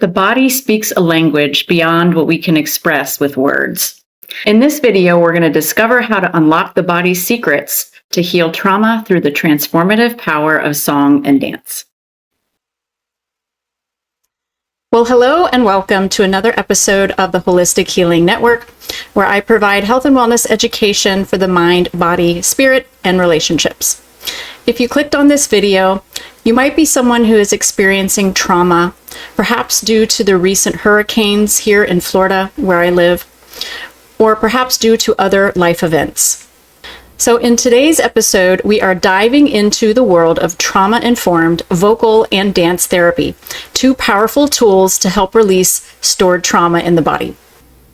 The body speaks a language beyond what we can express with words. In this video, we're going to discover how to unlock the body's secrets to heal trauma through the transformative power of song and dance. Well, hello and welcome to another episode of the Holistic Healing Network, where I provide health and wellness education for the mind, body, spirit, and relationships. If you clicked on this video, you might be someone who is experiencing trauma, perhaps due to the recent hurricanes here in Florida, where I live, or perhaps due to other life events. So in today's episode, we are diving into the world of trauma-informed vocal and dance therapy, two powerful tools to help release stored trauma in the body.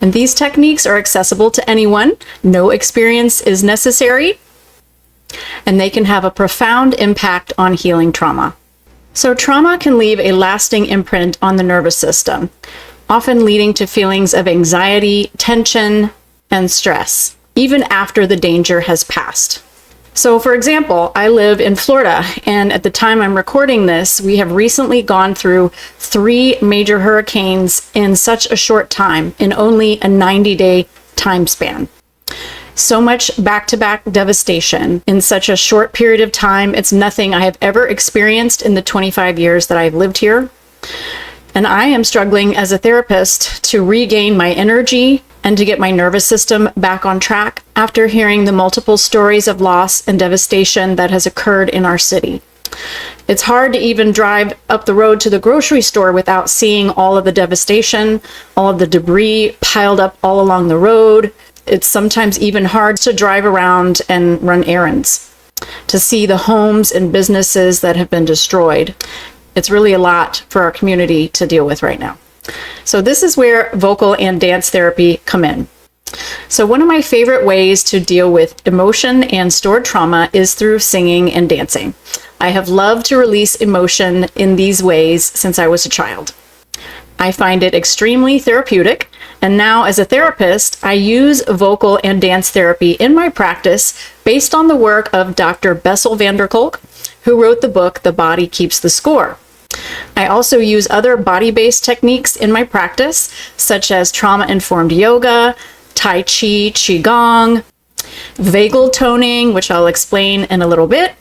And these techniques are accessible to anyone. No experience is necessary, and they can have a profound impact on healing trauma. So trauma can leave a lasting imprint on the nervous system, often leading to feelings of anxiety, tension, and stress, even after the danger has passed. So for example, I live in Florida, and at the time I'm recording this, we have recently gone through 3 major hurricanes in such a short time, in only a 90-day time span. So much back-to-back devastation in such a short period of time. It's nothing I have ever experienced in the 25 years that I've lived here. And I am struggling as a therapist to regain my energy and to get my nervous system back on track after hearing the multiple stories of loss and devastation that has occurred in our city. It's hard to even drive up the road to the grocery store without seeing all of the devastation, all of the debris piled up all along the road. It's sometimes even hard to drive around and run errands, to see the homes and businesses that have been destroyed. It's really a lot for our community to deal with right now. So this is where vocal and dance therapy come in. So one of my favorite ways to deal with emotion and stored trauma is through singing and dancing. I have loved to release emotion in these ways since I was a child. I find it extremely therapeutic, and now as a therapist, I use vocal and dance therapy in my practice based on the work of Dr. Bessel van der Kolk, who wrote the book, The Body Keeps the Score. I also use other body-based techniques in my practice, such as trauma-informed yoga, Tai Chi, Qigong, vagal toning, which I'll explain in a little bit,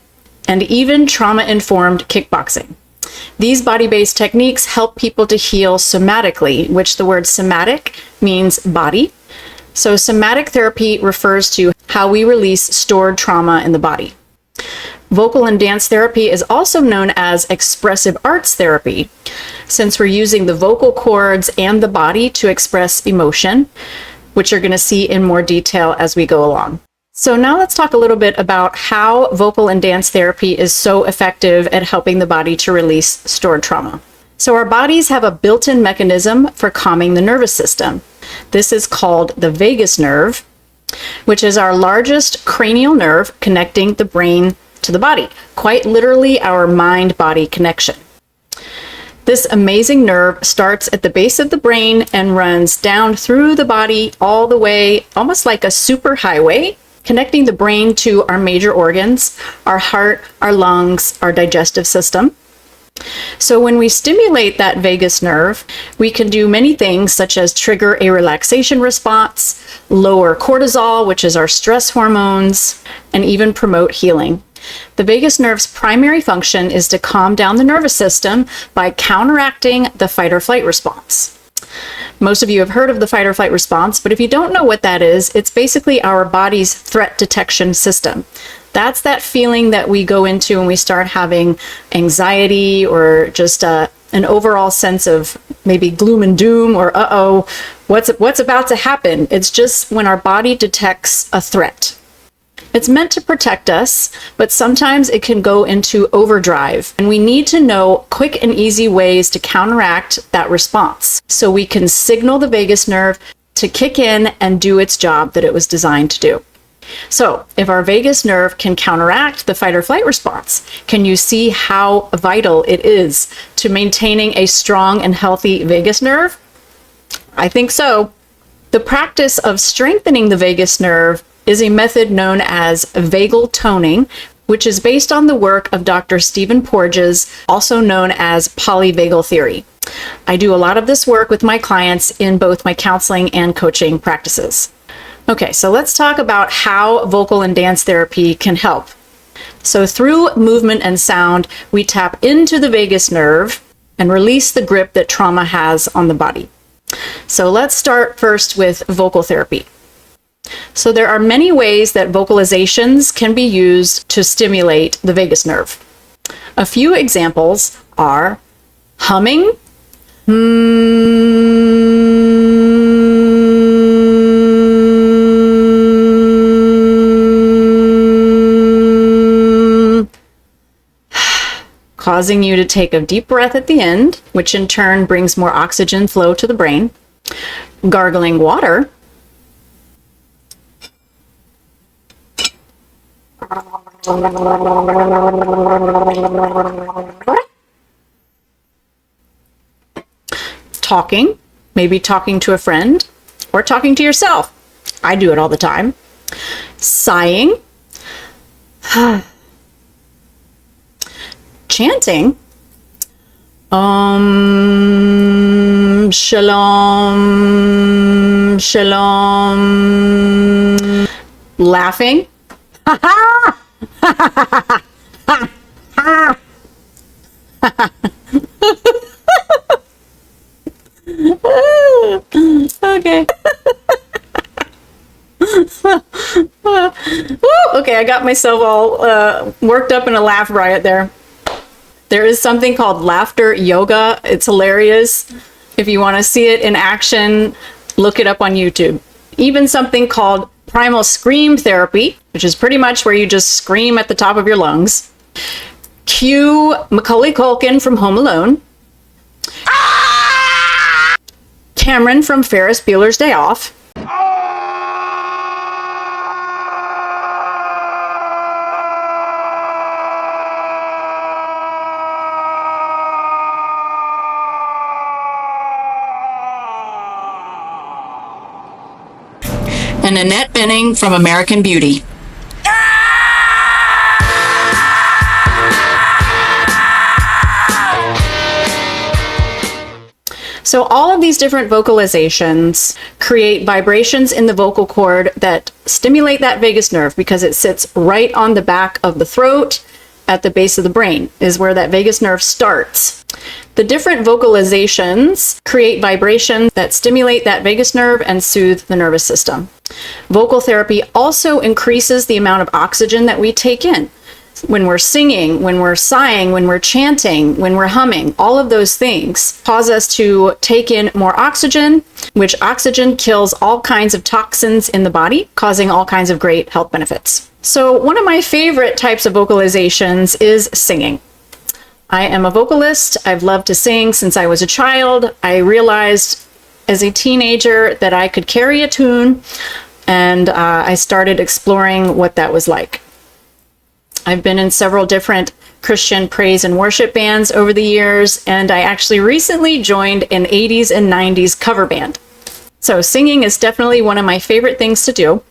and even trauma-informed kickboxing. These body-based techniques help people to heal somatically, which the word somatic means body. So somatic therapy refers to how we release stored trauma in the body. Vocal and dance therapy is also known as expressive arts therapy, since we're using the vocal cords and the body to express emotion, which you're going to see in more detail as we go along. So now let's talk a little bit about how vocal and dance therapy is so effective at helping the body to release stored trauma. So our bodies have a built-in mechanism for calming the nervous system. This is called the vagus nerve, which is our largest cranial nerve connecting the brain to the body, quite literally our mind-body connection. This amazing nerve starts at the base of the brain and runs down through the body all the way, almost like a superhighway, connecting the brain to our major organs, our heart, our lungs, our digestive system. So when we stimulate that vagus nerve, we can do many things such as trigger a relaxation response, lower cortisol, which is our stress hormones, and even promote healing. The vagus nerve's primary function is to calm down the nervous system by counteracting the fight or flight response. Most of you have heard of the fight or flight response, but if you don't know what that is, it's basically our body's threat detection system. That's that feeling that we go into when we start having anxiety or just an overall sense of maybe gloom and doom or uh-oh, what's about to happen. It's just when our body detects a threat. It's meant to protect us, but sometimes it can go into overdrive, and we need to know quick and easy ways to counteract that response so we can signal the vagus nerve to kick in and do its job that it was designed to do. So if our vagus nerve can counteract the fight or flight response, can you see how vital it is to maintaining a strong and healthy vagus nerve? I think so. The practice of strengthening the vagus nerve is a method known as vagal toning, which is based on the work of Dr. Stephen Porges, also known as polyvagal theory. I do a lot of this work with my clients in both my counseling and coaching practices. Okay, so let's talk about how vocal and dance therapy can help. So through movement and sound, we tap into the vagus nerve and release the grip that trauma has on the body. So let's start first with vocal therapy. So there are many ways that vocalizations can be used to stimulate the vagus nerve. A few examples are humming, causing you to take a deep breath at the end, which in turn brings more oxygen flow to the brain, gargling water, talking, maybe talking to a friend or talking to yourself. I do it all the time. Sighing, chanting, shalom, shalom, laughing, okay. Okay, I got myself all worked up in a laugh riot there. There is something called laughter yoga. It's hilarious. If you want to see it in action, look it up on YouTube. Even something called primal scream therapy, which is pretty much where you just scream at the top of your lungs. Cue Macaulay Culkin from Home Alone. Cameron from Ferris Bueller's Day Off. And Annette Bening from American Beauty. So all of these different vocalizations create vibrations in the vocal cord that stimulate that vagus nerve because it sits right on the back of the throat at the base of the brain is where that vagus nerve starts. The different vocalizations create vibrations that stimulate that vagus nerve and soothe the nervous system. Vocal therapy also increases the amount of oxygen that we take in. When we're singing, when we're sighing, when we're chanting, when we're humming, all of those things cause us to take in more oxygen, which oxygen kills all kinds of toxins in the body, causing all kinds of great health benefits. So one of my favorite types of vocalizations is singing. I am a vocalist. I've loved to sing since I was a child. I realized as a teenager that I could carry a tune, and I started exploring what that was like. I've been in several different Christian praise and worship bands over the years, and I actually recently joined an 80s and 90s cover band. So singing is definitely one of my favorite things to do.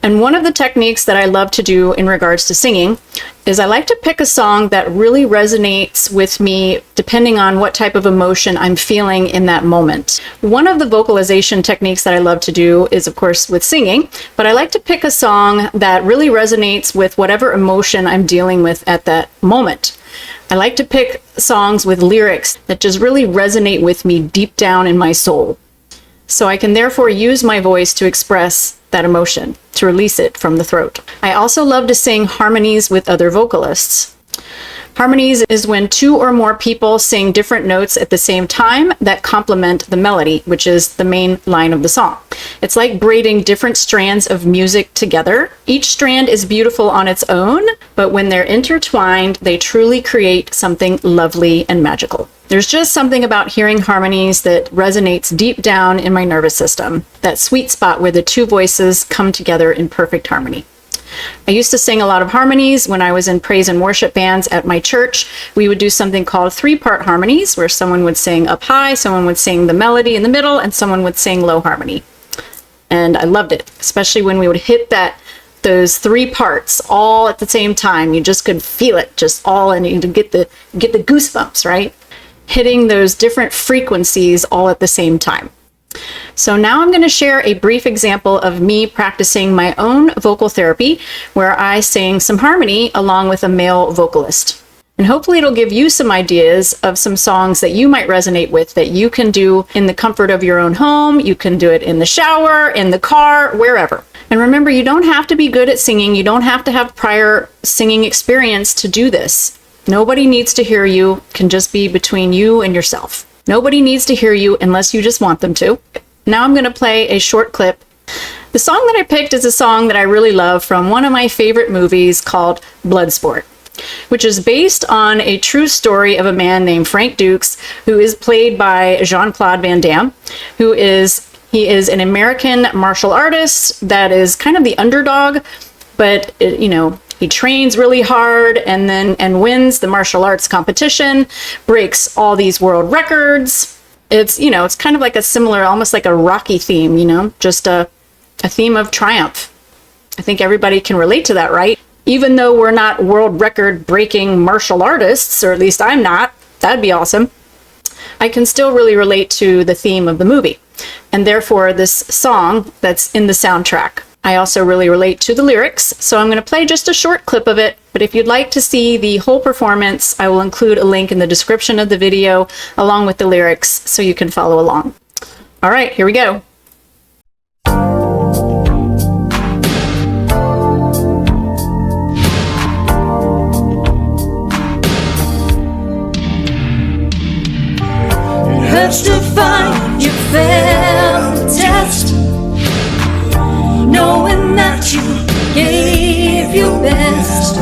And one of the techniques that I love to do in regards to singing is I like to pick a song that really resonates with me depending on what type of emotion I'm feeling in that moment. One of the vocalization techniques that I love to do is, of course, with singing, but I like to pick a song that really resonates with whatever emotion I'm dealing with at that moment. I like to pick songs with lyrics that just really resonate with me deep down in my soul. So I can therefore use my voice to express that emotion, to release it from the throat. I also love to sing harmonies with other vocalists. Harmonies is when two or more people sing different notes at the same time that complement the melody, which is the main line of the song. It's like braiding different strands of music together. Each strand is beautiful on its own, but when they're intertwined, they truly create something lovely and magical. There's just something about hearing harmonies that resonates deep down in my nervous system, that sweet spot where the two voices come together in perfect harmony. I used to sing a lot of harmonies when I was in praise and worship bands at my church. We would do something called 3-part harmonies, where someone would sing up high, someone would sing the melody in the middle, and someone would sing low harmony. And I loved it, especially when we would hit those 3 parts all at the same time. You just could feel it just all, and you get the goosebumps, right? hitting those different frequencies all at the same time. So now I'm going to share a brief example of me practicing my own vocal therapy where I sing some harmony along with a male vocalist. And hopefully it'll give you some ideas of some songs that you might resonate with that you can do in the comfort of your own home. You can do it in the shower, in the car, wherever. And remember, you don't have to be good at singing. You don't have to have prior singing experience to do this. Nobody needs to hear you. It can just be between you and yourself. Nobody needs to hear you unless you just want them to. Now I'm going to play a short clip. The song that I picked is a song that I really love from one of my favorite movies called Bloodsport, which is based on a true story of a man named Frank Dukes, who is played by Jean-Claude Van Damme, he is an American martial artist that is kind of the underdog, but he trains really hard and wins the martial arts competition, breaks all these world records. It's kind of like a similar, almost like a Rocky theme, just a theme of triumph. I think everybody can relate to that, right? Even though we're not world record breaking martial artists, or at least I'm not, that'd be awesome, I can still really relate to the theme of the movie. And therefore, this song that's in the soundtrack, I also really relate to the lyrics. So I'm going to play just a short clip of it. But if you'd like to see the whole performance, I will include a link in the description of the video along with the lyrics so you can follow along. All right, here we go. Hurts to find you failed the test, knowing that you gave your best.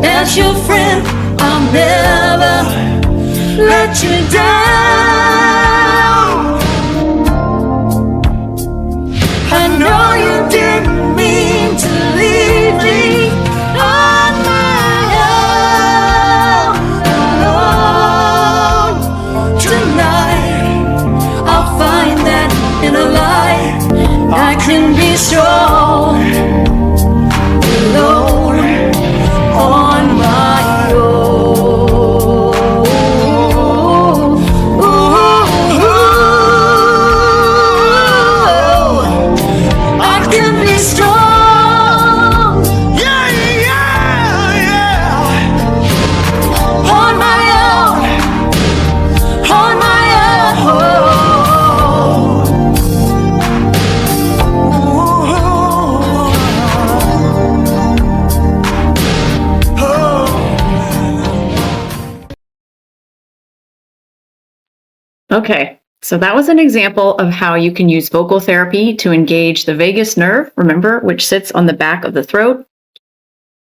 As your friend, I'll never let you down. I know you didn't mean to leave me on my own. Tonight, I'll find that in a light I can be strong alone on my own. I can be strong, yeah, yeah, yeah, on my own, on my Okay, so that was an example of how you can use vocal therapy to engage the vagus nerve, remember, which sits on the back of the throat,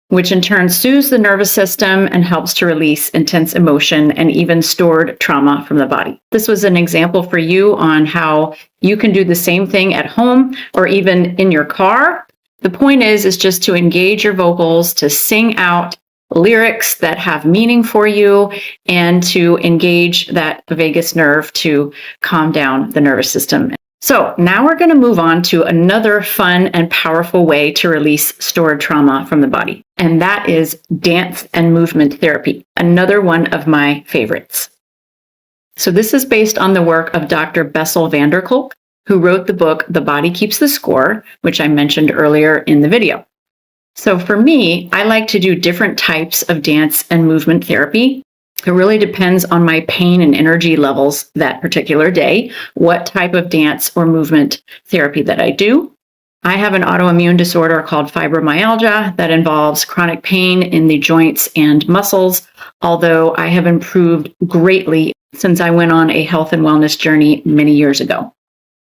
which in turn soothes the nervous system and helps to release intense emotion and even stored trauma from the body. This was an example for you on how you can do the same thing at home or even in your car. The point is just to engage your vocals, to sing out lyrics that have meaning for you, and to engage that vagus nerve to calm down the nervous system. So now we're going to move on to another fun and powerful way to release stored trauma from the body, and that is dance and movement therapy, another one of my favorites. So this is based on the work of Dr. Bessel van der Kolk, who wrote the book The Body Keeps the Score, which I mentioned earlier in the video. So for me, I like to do different types of dance and movement therapy. It really depends on my pain and energy levels that particular day, what type of dance or movement therapy that I do. I have an autoimmune disorder called fibromyalgia that involves chronic pain in the joints and muscles, although I have improved greatly since I went on a health and wellness journey many years ago.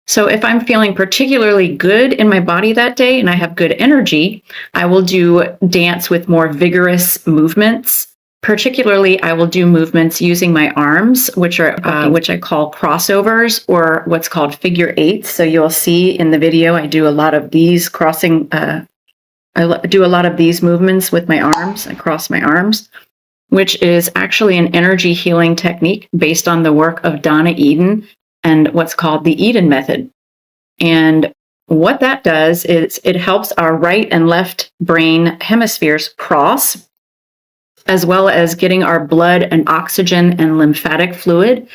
So if I'm feeling particularly good in my body that day and I have good energy, I will do dance with more vigorous movements. Particularly, I will do movements using my arms, which I call crossovers, or what's called figure eights. So you'll see in the video, I do a lot of these I do a lot of these movements with my arms, across my arms, which is actually an energy healing technique based on the work of Donna Eden and what's called the Eden method. And what that does is it helps our right and left brain hemispheres cross. as well as getting our blood and oxygen and lymphatic fluid.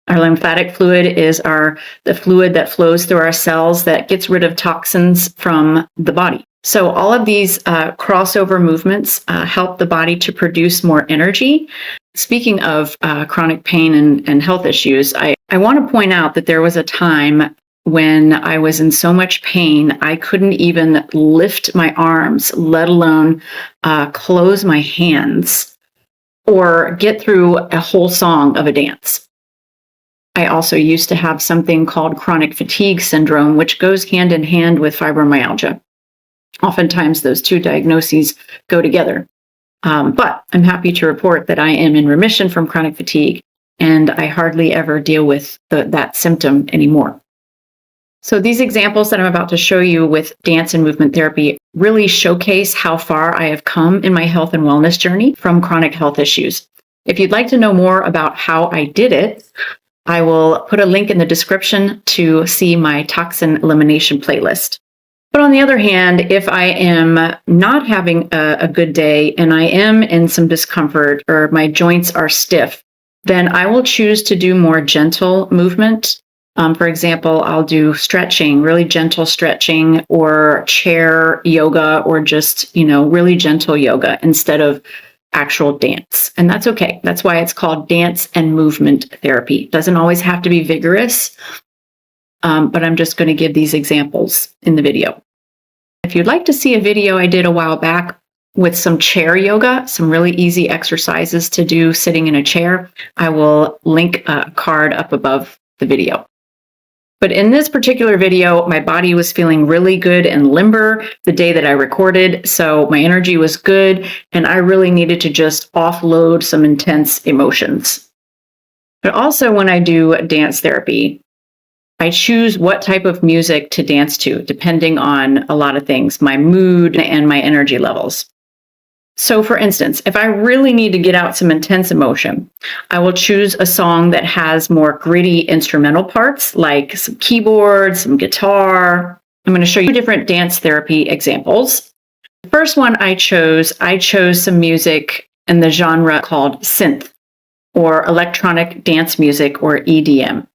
Our lymphatic fluid is the fluid that flows through our cells that gets rid of toxins from the body. So all of these crossover movements help the body to produce more energy. Speaking of chronic pain and health issues, I want to point out that there was a time when I was in so much pain, I couldn't even lift my arms, let alone close my hands or get through a whole song of a dance. I also used to have something called chronic fatigue syndrome, which goes hand in hand with fibromyalgia. Oftentimes, those two diagnoses go together. But I'm happy to report that I am in remission from chronic fatigue, and I hardly ever deal with that symptom anymore. So these examples that I'm about to show you with dance and movement therapy really showcase how far I have come in my health and wellness journey from chronic health issues. If you'd like to know more about how I did it, I will put a link in the description to see my toxin elimination playlist. But on the other hand, if I am not having a good day and I am in some discomfort or my joints are stiff, then I will choose to do more gentle movement. For example, I'll do stretching, really gentle stretching, or chair yoga, or just, really gentle yoga instead of actual dance. And that's okay. That's why it's called dance and movement therapy. It doesn't always have to be vigorous, but I'm just going to give these examples in the video. If you'd like to see a video I did a while back with some chair yoga, some really easy exercises to do sitting in a chair, I will link a card up above the video. But in this particular video, my body was feeling really good and limber the day that I recorded, so my energy was good, and I really needed to just offload some intense emotions. But also when I do dance therapy, I choose what type of music to dance to, depending on a lot of things, my mood and my energy levels. So for instance, if I really need to get out some intense emotion, I will choose a song that has more gritty instrumental parts, like some keyboard, some guitar. I'm going to show you different dance therapy examples. The first one I chose some music in the genre called synth, or electronic dance music, or EDM,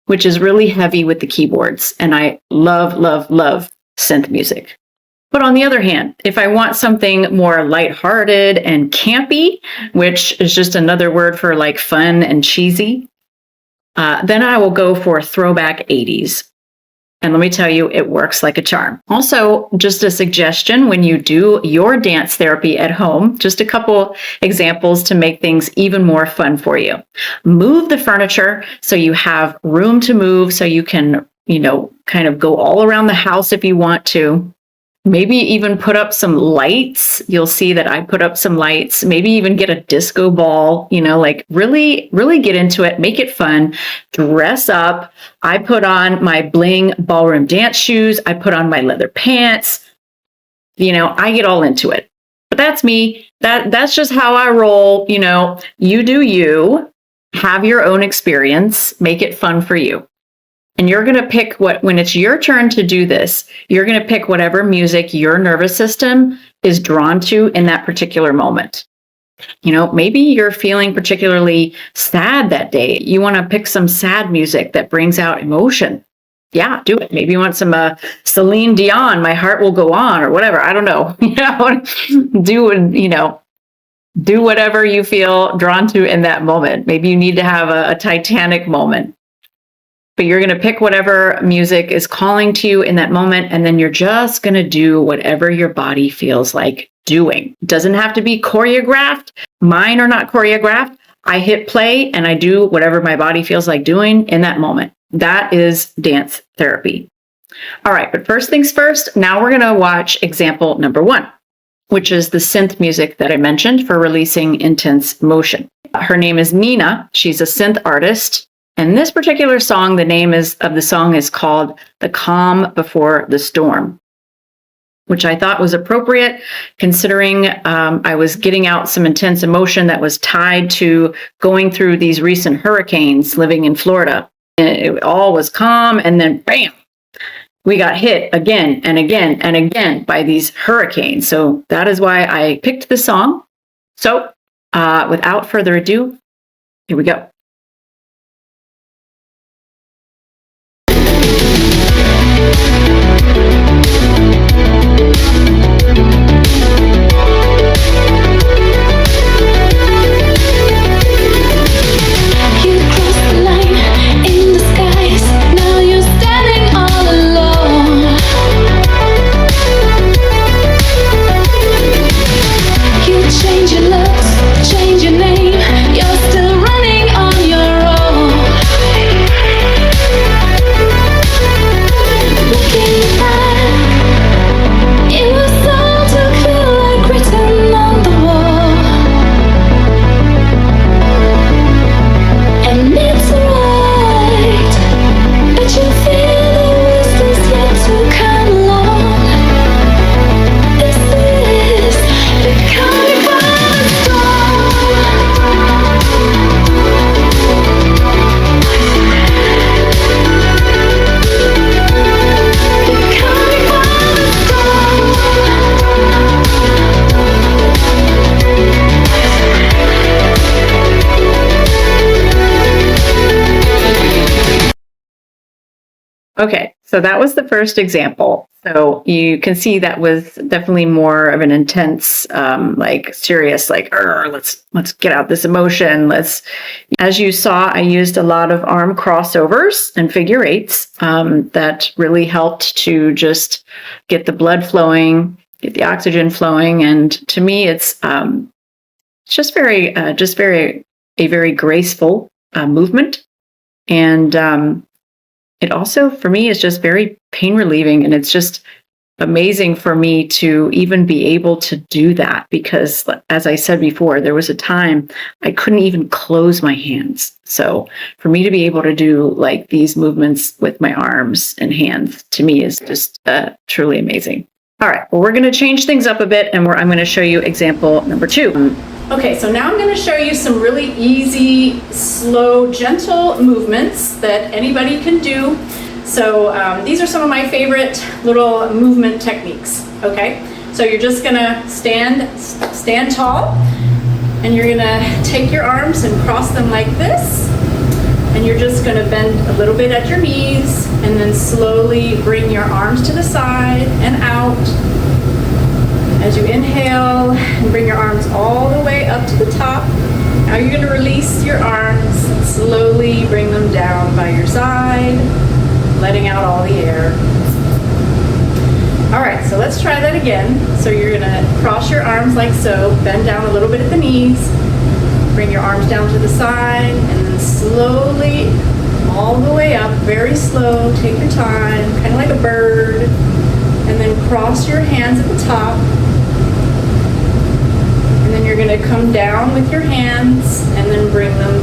which is really heavy with the keyboards. And I love, love, love synth music. But on the other hand, if I want something more lighthearted and campy, which is just another word for like fun and cheesy, then I will go for throwback 80s. And let me tell you, it works like a charm. Also, just a suggestion when you do your dance therapy at home, just a couple examples to make things even more fun for you. Move the furniture so you have room to move, so you can, kind of go all around the house if you want to. Maybe even put up some lights. You'll see that I put up some lights. Maybe even get a disco ball, like really, really get into it. Make it fun. Dress up. I put on my bling ballroom dance shoes. I put on my leather pants. I get all into it. But that's me. That's just how I roll. You do you. Have your own experience. Make it fun for you. And you're going to pick when it's your turn to do this, you're going to pick whatever music your nervous system is drawn to in that particular moment. Maybe you're feeling particularly sad that day. You want to pick some sad music that brings out emotion. Yeah, do it. Maybe you want some Celine Dion, My Heart Will Go On, or whatever. I don't know. Do whatever you feel drawn to in that moment. Maybe you need to have a Titanic moment. But you're going to pick whatever music is calling to you in that moment, and then you're just going to do whatever your body feels like doing. It doesn't have to be choreographed. Mine are not choreographed. I hit play and I do whatever my body feels like doing in that moment. That is dance therapy. All right, but first things first, now we're going to watch example number 1, which is the synth music that I mentioned for releasing intense emotion. Her name is Nina. She's a synth artist. And this particular song, the name of the song is called The Calm Before the Storm, which I thought was appropriate considering I was getting out some intense emotion that was tied to going through these recent hurricanes living in Florida. And it all was calm, and then bam, we got hit again and again and again by these hurricanes. So that is why I picked the song. So without further ado, here we go. Okay, so that was the first example. So you can see that was definitely more of an intense, like serious, like let's get out this emotion. As you saw, I used a lot of arm crossovers and figure eights that really helped to just get the blood flowing, get the oxygen flowing, and to me, it's just a very graceful movement, and it also, for me, is just very pain relieving, and it's just amazing for me to even be able to do that because, as I said before, there was a time I couldn't even close my hands. So for me to be able to do like these movements with my arms and hands, to me, is just truly amazing. All right, well, we're going to change things up a bit, and I'm going to show you example number 2. Okay, so now I'm going to show you some really easy, slow, gentle movements that anybody can do. So these are some of my favorite little movement techniques, okay? So you're just going to stand tall, and you're going to take your arms and cross them like this, and you're just going to bend a little bit at your knees, and then slowly bring your arms to the side and out. As you inhale and bring your arms all the way up to the top, now you're going to release your arms and slowly bring them down by your side, letting out all the air. All right, so let's try that again. So you're going to cross your arms like so, bend down a little bit at the knees, bring your arms down to the side, and then slowly all the way up, very slow, take your time, kind of like a bird, and then cross your hands at the top. And then you're going to come down with your hands and then bring them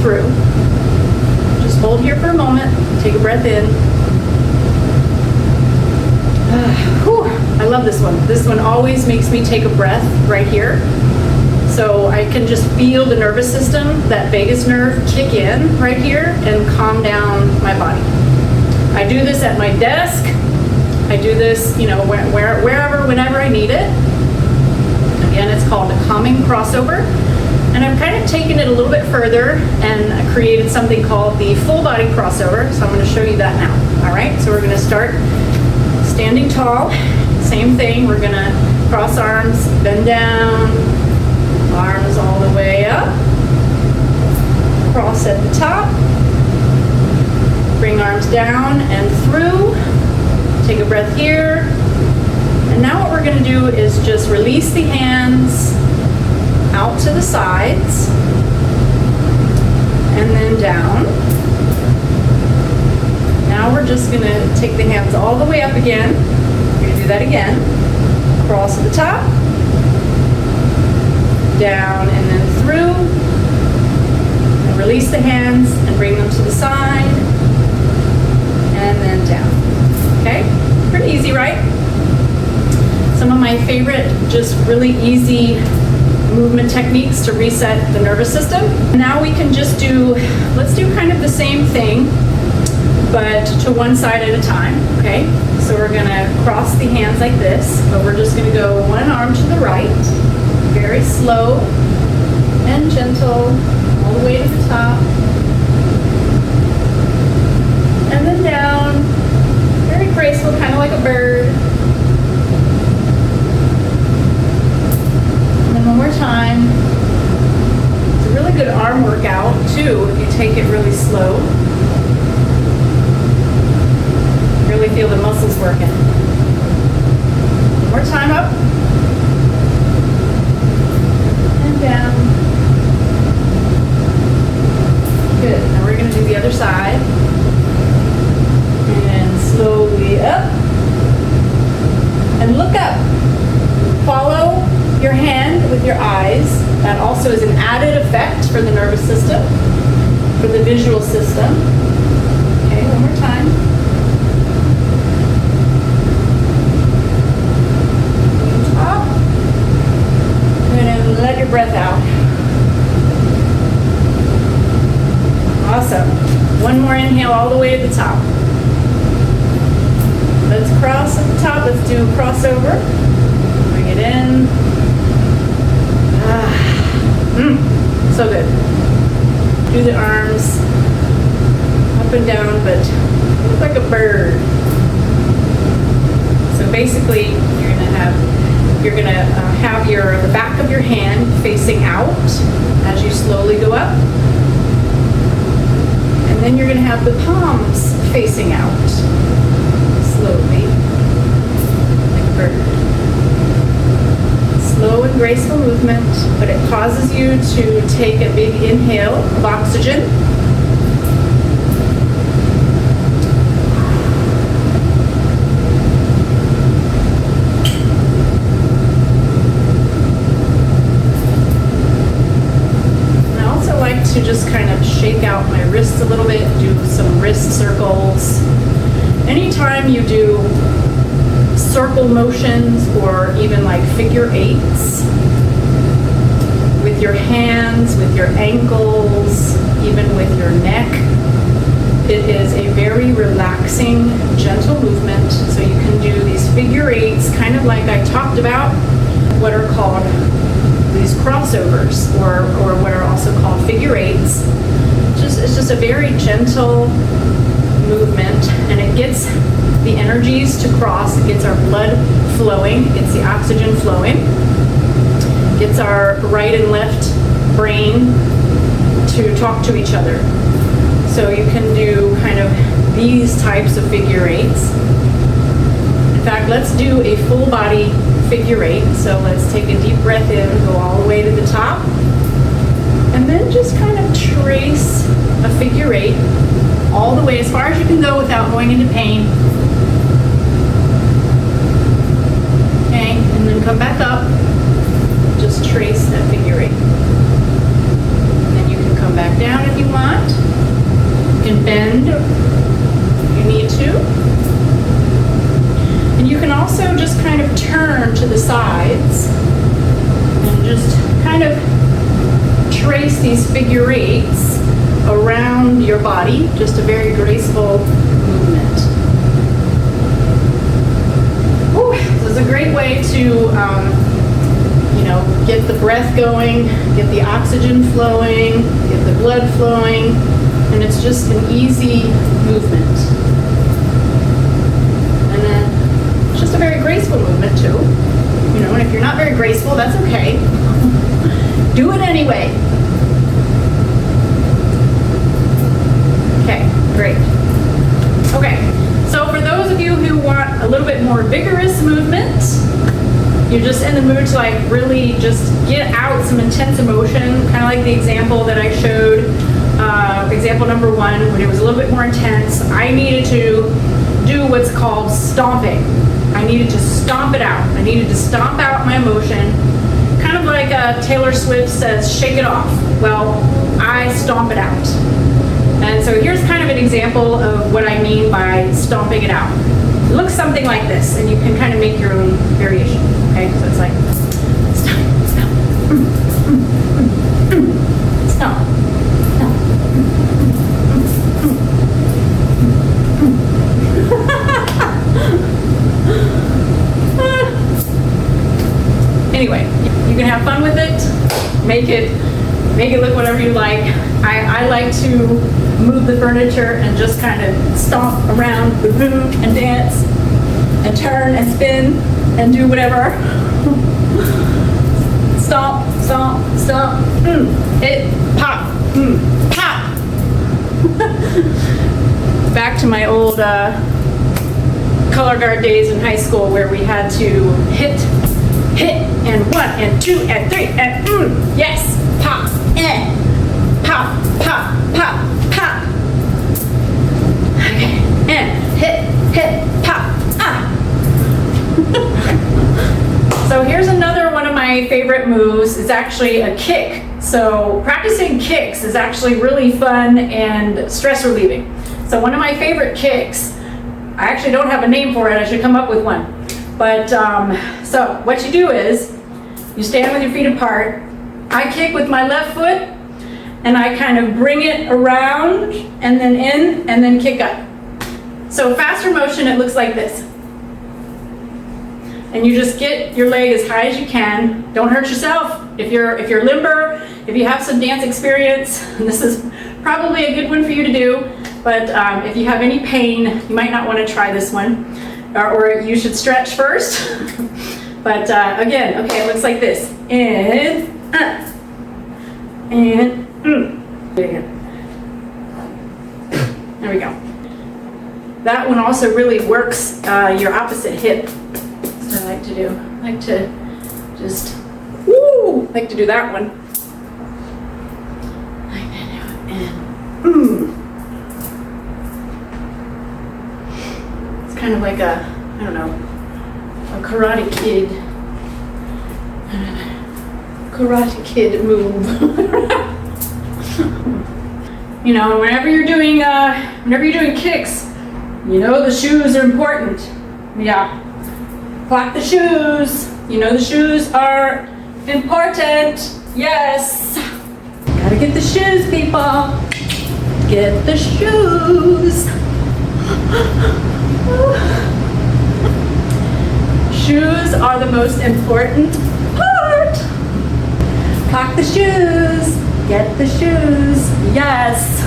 through. Just hold here for a moment. Take a breath in. Whew, I love this one. This one always makes me take a breath right here. So I can just feel the nervous system, that vagus nerve, kick in right here and calm down my body. I do this at my desk. I do this, wherever, whenever I need it. Again, it's called a calming crossover. And I've kind of taken it a little bit further and created something called the full body crossover. So I'm going to show you that now. All right, so we're going to start standing tall. Same thing, we're going to cross arms, bend down, arms all the way up, cross at the top, bring arms down and through, take a breath here, and now what we're going to do is just release the hands out to the sides, and then down. Now we're just going to take the hands all the way up again. We're going to do that again. Cross at the top, down and then through, and release the hands and bring them to the side, and then down. Okay? Pretty easy, right? Some of my favorite, just really easy movement techniques to reset the nervous system. Now we can just let's do kind of the same thing, but to one side at a time, okay? So we're gonna cross the hands like this, but we're just gonna go one arm to the right, Very slow and gentle, all the way to the top. And then down, very graceful, kind of like a bird. And then one more time. It's a really good arm workout too if you take it really slow. Really feel the muscles working. One more time up. And down. Good. Now we're going to do the other side. And slowly up. And look up. Follow your hand with your eyes. That also is an added effect for the nervous system, for the visual system. Okay, one more time. Up. And then let your breath out. Awesome. One more inhale all the way to the top. Let's cross at the top. Let's do a crossover. Bring it in. So good. Do the arms up and down, but look like a bird. So basically, you're gonna have the back of your hand facing out as you slowly go up, and then you're gonna have the palms facing out slowly, like a bird. Slow and graceful movement, but it causes you to take a big inhale of oxygen. And I also like to just kind of shake out my wrists a little bit, do some wrist circles. Anytime you do circle motions or even like figure eights with your hands, with your ankles, even with your neck, it is a very relaxing, gentle movement. So you can do these figure eights, kind of like I talked about, what are called these crossovers, or what are also called figure eights. It's just a very gentle movement, and it gets the energies to cross. It gets our blood flowing, gets the oxygen flowing, gets our right and left brain to talk to each other. So you can do kind of these types of figure eights. In fact, let's do a full body figure eight. So let's take a deep breath in, go all the way to the top, and then just kind of trace a figure eight all the way as far as you can go without going into pain. Okay, and then come back up. Just trace that figure eight. And then you can come back down if you want. You can bend if you need to. And you can also just kind of turn to the sides and just kind of trace these figure eights around your body. Just a very graceful movement. Whew, this is a great way to get the breath going, get the oxygen flowing, get the blood flowing, and it's just an easy movement. And then it's just a very graceful movement too. And if you're not very graceful, that's okay. Do it anyway. Okay, great. Okay, so for those of you who want a little bit more vigorous movement, you're just in the mood to like really just get out some intense emotion, kind of like the example that I showed, example number 1, when it was a little bit more intense. I needed to do what's called stomping. I needed to stomp it out. I needed to stomp out my emotion, kind of like Taylor Swift says, shake it off. Well, I stomp it out. And so here's kind of an example of what I mean by stomping it out. It looks something like this, and you can kind of make your own variation. Okay, so it's like stomp, stomp, stomp, stomp. Anyway, you can have fun with make it look whatever you like. I like to move the furniture and just kind of stomp around the room and dance and turn and spin and do whatever. Stomp, stomp, stomp, hit, pop, pop. Back to my old color guard days in high school where we had to hit, and 1 and 2 and 3 and yes, pop, pop, pop, pop, pop. Okay, and hit, pop, So here's another one of my favorite moves. It's actually a kick. So practicing kicks is actually really fun and stress relieving. So one of my favorite kicks, I actually don't have a name for it, I should come up with one. But so what you do is, you stand with your feet apart, I kick with my left foot, and I kind of bring it around, and then in, and then kick up. So faster motion, it looks like this. And you just get your leg as high as you can. Don't hurt yourself. If you're limber, if you have some dance experience, this is probably a good one for you to do. But if you have any pain, you might not want to try this one. Or you should stretch first. But again, okay, it looks like this. And there we go. That one also really works your opposite hip. That's what I like to do. I like to just, like to do that one. Like that, and it's kind of like a, I don't know, a Karate Kid move. You know, whenever you're doing kicks, you know the shoes are important. Yeah. Clock the shoes. You know the shoes are important. Yes. Gotta get the shoes, people. Get the shoes. Shoes are the most important part. Clock the shoes. Get the shoes. Yes.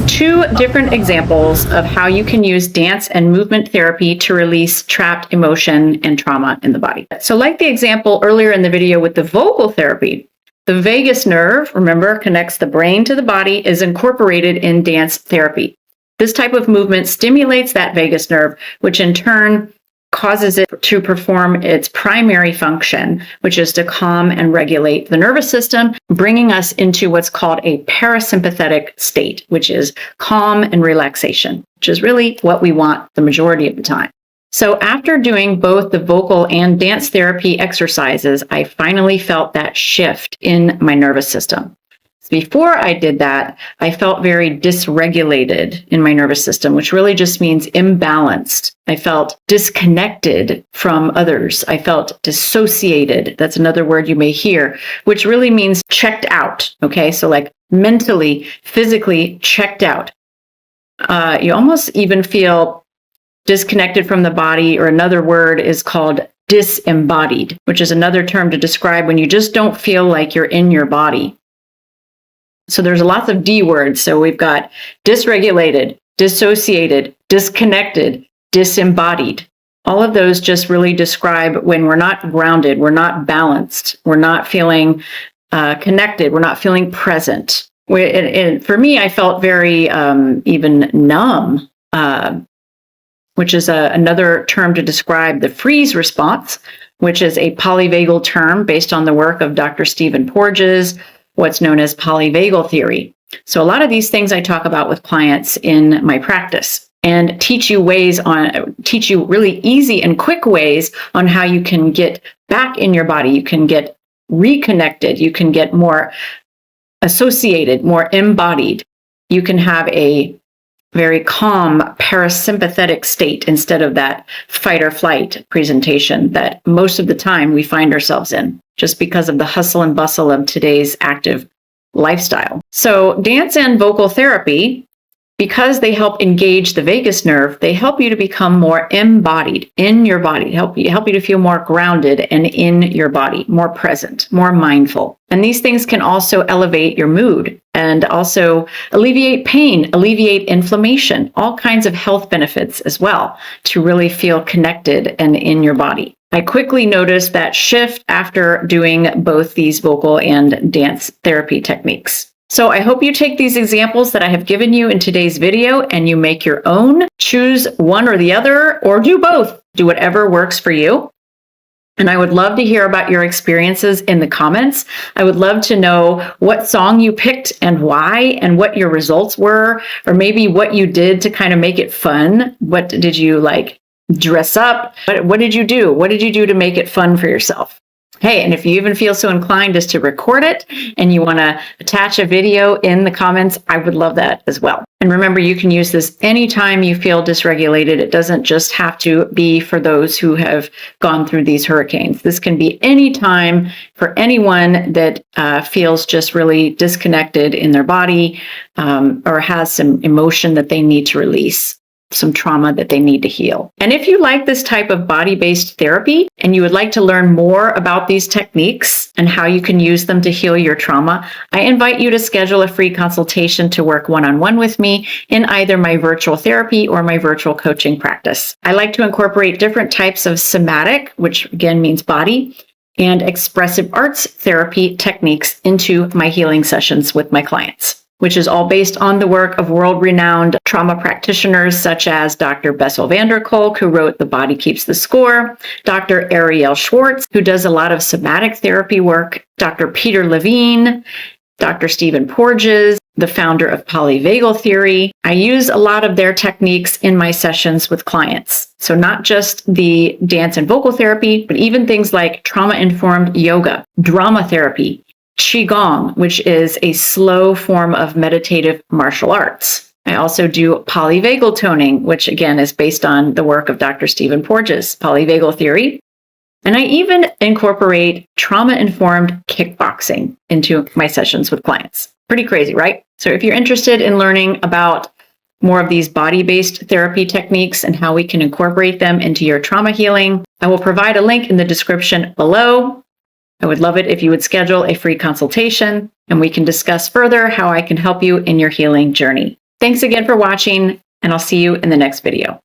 2 different examples of how you can use dance and movement therapy to release trapped emotion and trauma in the body. So like the example earlier in the video with the vocal therapy, the vagus nerve, remember, connects the brain to the body, is incorporated in dance therapy. This type of movement stimulates that vagus nerve, which in turn causes it to perform its primary function, which is to calm and regulate the nervous system, bringing us into what's called a parasympathetic state, which is calm and relaxation, which is really what we want the majority of the time. So after doing both the vocal and dance therapy exercises, I finally felt that shift in my nervous system. Before I did that, I felt very dysregulated in my nervous system, which really just means imbalanced. I felt disconnected from others. I felt dissociated. That's another word you may hear, which really means checked out. Okay, so like mentally, physically checked out. You almost even feel disconnected from the body, or another word is called disembodied, which is another term to describe when you just don't feel like you're in your body. So there's lots of D words. So we've got dysregulated, dissociated, disconnected, disembodied. All of those just really describe when we're not grounded, we're not balanced, we're not feeling connected, we're not feeling present. For me, I felt very even numb, which is another term to describe the freeze response, which is a polyvagal term based on the work of Dr. Stephen Porges, what's known as polyvagal theory. So a lot of these things I talk about with clients in my practice, and teach you really easy and quick ways on how you can get back in your body. You can get reconnected. You can get more associated, more embodied. You can have a very calm parasympathetic state instead of that fight or flight presentation that most of the time we find ourselves in, just because of the hustle and bustle of today's active lifestyle. So dance and vocal therapy because they help engage the vagus nerve, they help you to become more embodied in your body, help you to feel more grounded and in your body, more present, more mindful. And these things can also elevate your mood and also alleviate pain, alleviate inflammation, all kinds of health benefits as well, to really feel connected and in your body. I quickly noticed that shift after doing both these vocal and dance therapy techniques. So I hope you take these examples that I have given you in today's video and you make your own. Choose one or the other, or do both. Do whatever works for you. And I would love to hear about your experiences in the comments. I would love to know what song you picked and why, and what your results were, or maybe what you did to kind of make it fun. What did you like dress up? What did you do? What did you do to make it fun for yourself? Hey, and if you even feel so inclined as to record it and you want to attach a video in the comments, I would love that as well. And remember, you can use this anytime you feel dysregulated. It doesn't just have to be for those who have gone through these hurricanes. This can be any time for anyone that feels just really disconnected in their body or has some emotion that they need to release, some trauma that they need to heal. And if you like this type of body-based therapy and you would like to learn more about these techniques and how you can use them to heal your trauma, I invite you to schedule a free consultation to work one-on-one with me in either my virtual therapy or my virtual coaching practice. I like to incorporate different types of somatic, which again means body, and expressive arts therapy techniques into my healing sessions with my clients, which is all based on the work of world-renowned trauma practitioners such as Dr. Bessel van der Kolk, who wrote The Body Keeps the Score, Dr. Ariel Schwartz, who does a lot of somatic therapy work, Dr. Peter Levine, Dr. Stephen Porges, the founder of polyvagal theory. I use a lot of their techniques in my sessions with clients. So not just the dance and vocal therapy, but even things like trauma-informed yoga, drama therapy, Qigong, which is a slow form of meditative martial arts. I also do polyvagal toning, which again is based on the work of Dr. Stephen Porges, polyvagal theory. And I even incorporate trauma-informed kickboxing into my sessions with clients. Pretty crazy, right? So if you're interested in learning about more of these body-based therapy techniques and how we can incorporate them into your trauma healing, I will provide a link in the description below. I would love it if you would schedule a free consultation and we can discuss further how I can help you in your healing journey. Thanks again for watching, and I'll see you in the next video.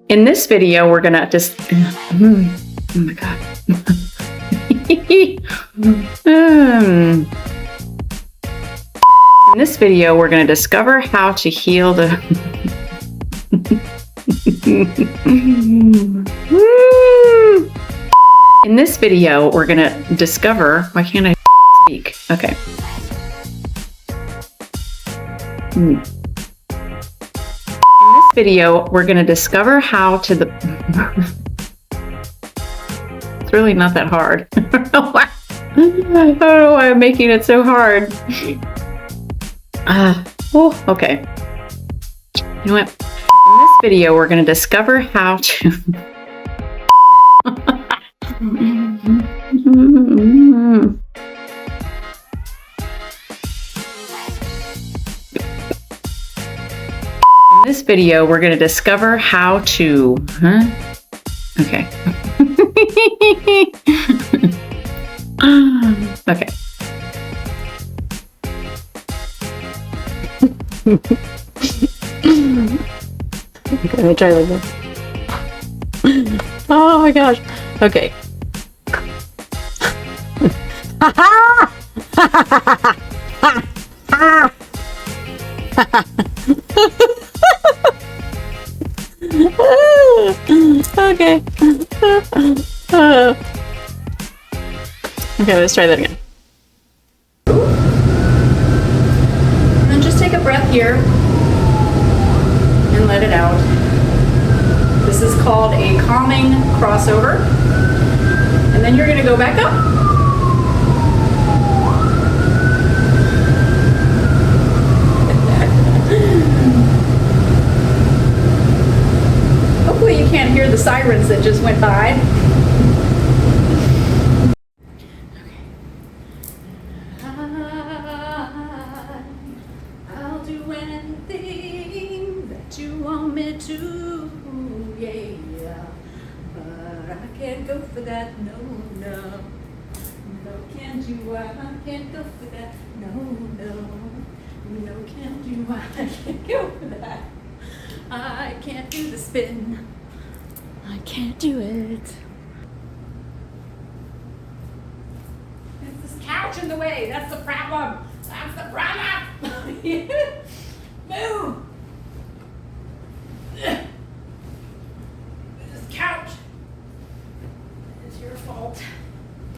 In this video, we're gonna just, oh my God. In this video, we're gonna discover how to heal the, in this video, we're going to discover, why can't I speak? Okay. In this video, we're going to discover how to it's really not that hard. I don't know why I'm making it so hard. Okay. You know what? In this video, we're going to discover how to In this video, we're going to discover how to, Okay. Okay. Okay, let me try like this. Oh my gosh. Okay. Okay. Okay, let's try that again. And then just take a breath here and let it out. This is called a calming crossover. And then you're going to go back up. Hopefully you can't hear the sirens that just went by. I'll do anything me to, yeah. But I can't go for that, no, no. No, can't you? I can't go for that, no, no. No, can't you? I can't go for that. I can't do the spin. I can't do it. It's this couch in the way. That's the problem. That's the problem.